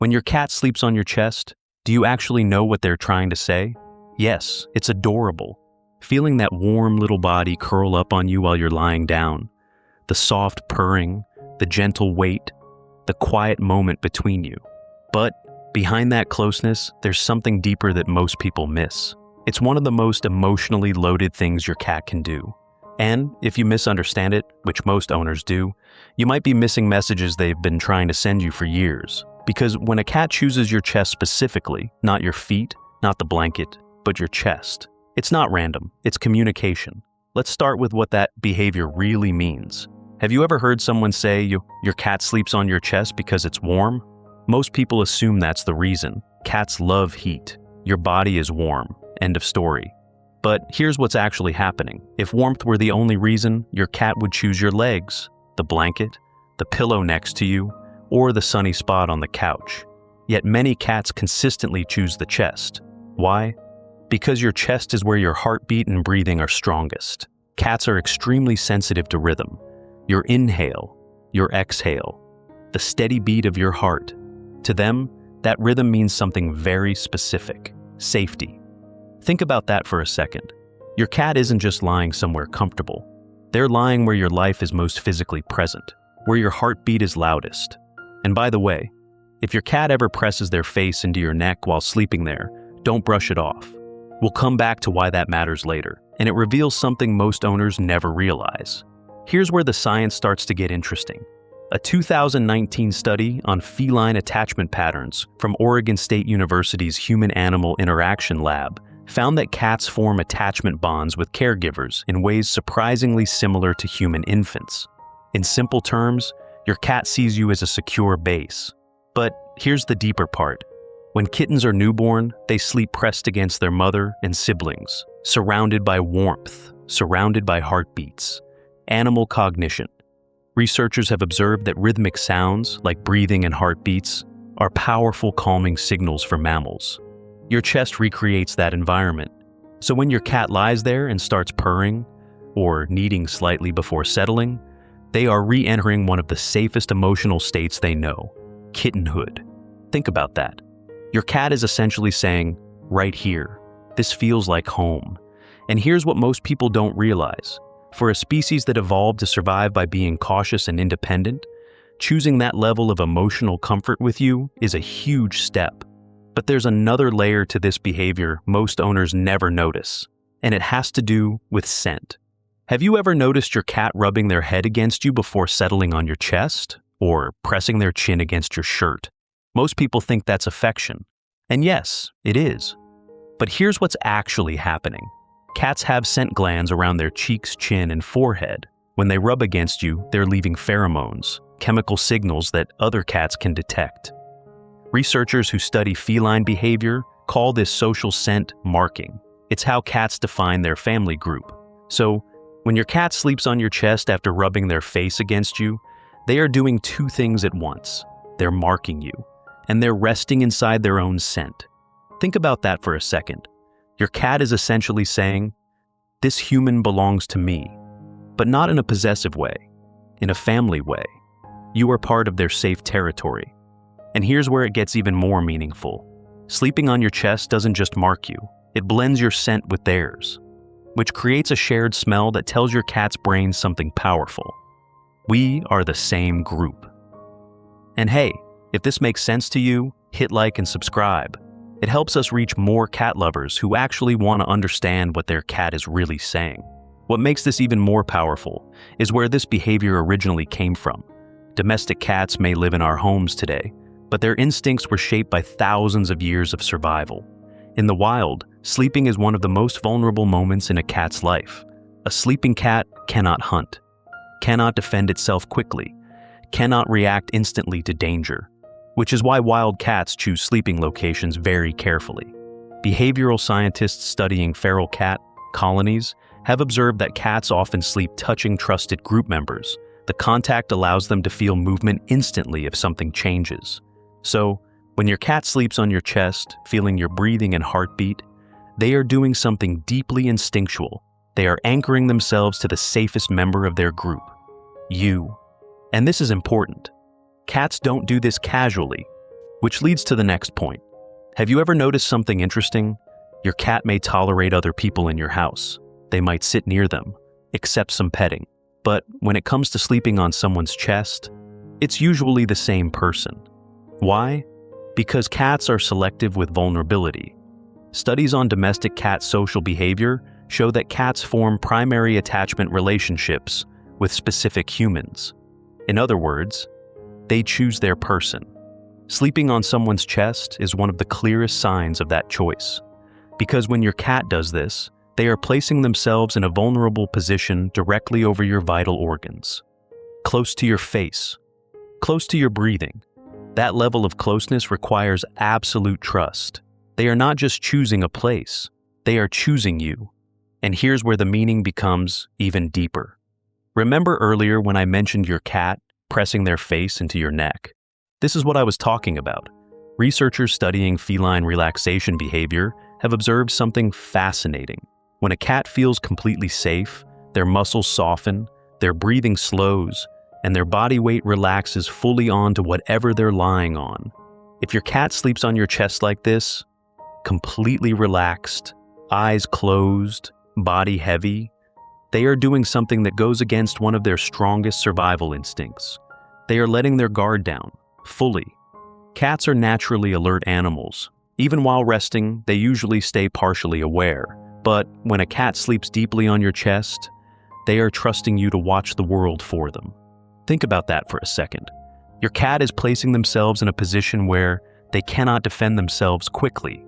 When your cat sleeps on your chest, do you actually know what they're trying to say? Yes, it's adorable. Feeling that warm little body curl up on you while you're lying down, the soft purring, the gentle weight, the quiet moment between you. But behind that closeness, there's something deeper that most people miss. It's one of the most emotionally loaded things your cat can do. And if you misunderstand it, which most owners do, you might be missing messages they've been trying to send you for years. Because when a cat chooses your chest specifically, not your feet, not the blanket, but your chest, it's not random, it's communication. Let's start with what that behavior really means. Have you ever heard someone say your cat sleeps on your chest because it's warm? Most people assume that's the reason. Cats love heat. Your body is warm. End of story. But here's what's actually happening. If warmth were the only reason, your cat would choose your legs, the blanket, the pillow next to you, or the sunny spot on the couch. Yet many cats consistently choose the chest. Why? Because your chest is where your heartbeat and breathing are strongest. Cats are extremely sensitive to rhythm. Your inhale, your exhale, the steady beat of your heart. To them, that rhythm means something very specific: safety. Think about that for a second. Your cat isn't just lying somewhere comfortable. They're lying where your life is most physically present, where your heartbeat is loudest. And by the way, if your cat ever presses their face into your neck while sleeping there, don't brush it off. We'll come back to why that matters later, and it reveals something most owners never realize. Here's where the science starts to get interesting. A 2019 study on feline attachment patterns from Oregon State University's Human-Animal Interaction Lab found that cats form attachment bonds with caregivers in ways surprisingly similar to human infants. In simple terms, your cat sees you as a secure base. But here's the deeper part. When kittens are newborn, they sleep pressed against their mother and siblings, surrounded by warmth, surrounded by heartbeats. Animal cognition. Researchers have observed that rhythmic sounds, like breathing and heartbeats, are powerful calming signals for mammals. Your chest recreates that environment. So when your cat lies there and starts purring, or kneading slightly before settling, they are re-entering one of the safest emotional states they know: kittenhood. Think about that. Your cat is essentially saying, right here, this feels like home. And here's what most people don't realize. For a species that evolved to survive by being cautious and independent, choosing that level of emotional comfort with you is a huge step. But there's another layer to this behavior most owners never notice, and it has to do with scent. Have you ever noticed your cat rubbing their head against you before settling on your chest, or pressing their chin against your shirt? Most people think that's affection. And yes, it is. But here's what's actually happening. Cats have scent glands around their cheeks, chin, and forehead. When they rub against you, they're leaving pheromones, chemical signals that other cats can detect. Researchers who study feline behavior call this social scent marking. It's how cats define their family group. So, when your cat sleeps on your chest after rubbing their face against you, they are doing two things at once. They're marking you, and they're resting inside their own scent. Think about that for a second. Your cat is essentially saying, this human belongs to me, but not in a possessive way, in a family way. You are part of their safe territory. And here's where it gets even more meaningful. Sleeping on your chest doesn't just mark you, it blends your scent with theirs, which creates a shared smell that tells your cat's brain something powerful. We are the same group. And hey, if this makes sense to you, hit like and subscribe. It helps us reach more cat lovers who actually want to understand what their cat is really saying. What makes this even more powerful is where this behavior originally came from. Domestic cats may live in our homes today, but their instincts were shaped by thousands of years of survival. In the wild, sleeping is one of the most vulnerable moments in a cat's life. A sleeping cat cannot hunt, cannot defend itself quickly, cannot react instantly to danger, which is why wild cats choose sleeping locations very carefully. Behavioral scientists studying feral cat colonies have observed that cats often sleep touching trusted group members. The contact allows them to feel movement instantly if something changes. So, when your cat sleeps on your chest, feeling your breathing and heartbeat, they are doing something deeply instinctual. They are anchoring themselves to the safest member of their group, you. And this is important. Cats don't do this casually. Which leads to the next point. Have you ever noticed something interesting? Your cat may tolerate other people in your house. They might sit near them, accept some petting. But when it comes to sleeping on someone's chest, it's usually the same person. Why? Because cats are selective with vulnerability. Studies on domestic cat social behavior show that cats form primary attachment relationships with specific humans. In other words, they choose their person. Sleeping on someone's chest is one of the clearest signs of that choice. Because when your cat does this, they are placing themselves in a vulnerable position directly over your vital organs. Close to your face, close to your breathing. That level of closeness requires absolute trust. They are not just choosing a place, they are choosing you. And here's where the meaning becomes even deeper. Remember earlier when I mentioned your cat pressing their face into your neck? This is what I was talking about. Researchers studying feline relaxation behavior have observed something fascinating. When a cat feels completely safe, their muscles soften, their breathing slows, and their body weight relaxes fully onto whatever they're lying on. If your cat sleeps on your chest like this, completely relaxed, eyes closed, body heavy, they are doing something that goes against one of their strongest survival instincts. They are letting their guard down, fully. Cats are naturally alert animals. Even while resting, they usually stay partially aware. But when a cat sleeps deeply on your chest, they are trusting you to watch the world for them. Think about that for a second. Your cat is placing themselves in a position where they cannot defend themselves quickly,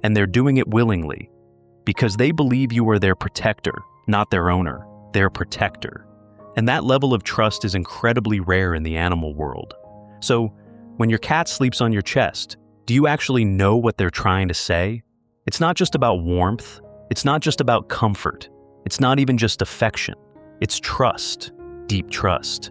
and they're doing it willingly, because they believe you are their protector, not their owner, their protector. And that level of trust is incredibly rare in the animal world. So, when your cat sleeps on your chest, do you actually know what they're trying to say? It's not just about warmth. It's not just about comfort. It's not even just affection. It's trust, deep trust.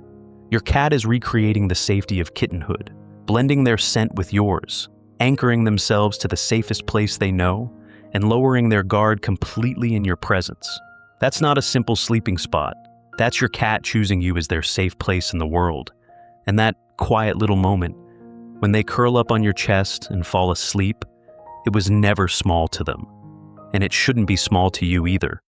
Your cat is recreating the safety of kittenhood, blending their scent with yours, anchoring themselves to the safest place they know, and lowering their guard completely in your presence. That's not a simple sleeping spot. That's your cat choosing you as their safe place in the world. And that quiet little moment, when they curl up on your chest and fall asleep, it was never small to them. And it shouldn't be small to you either.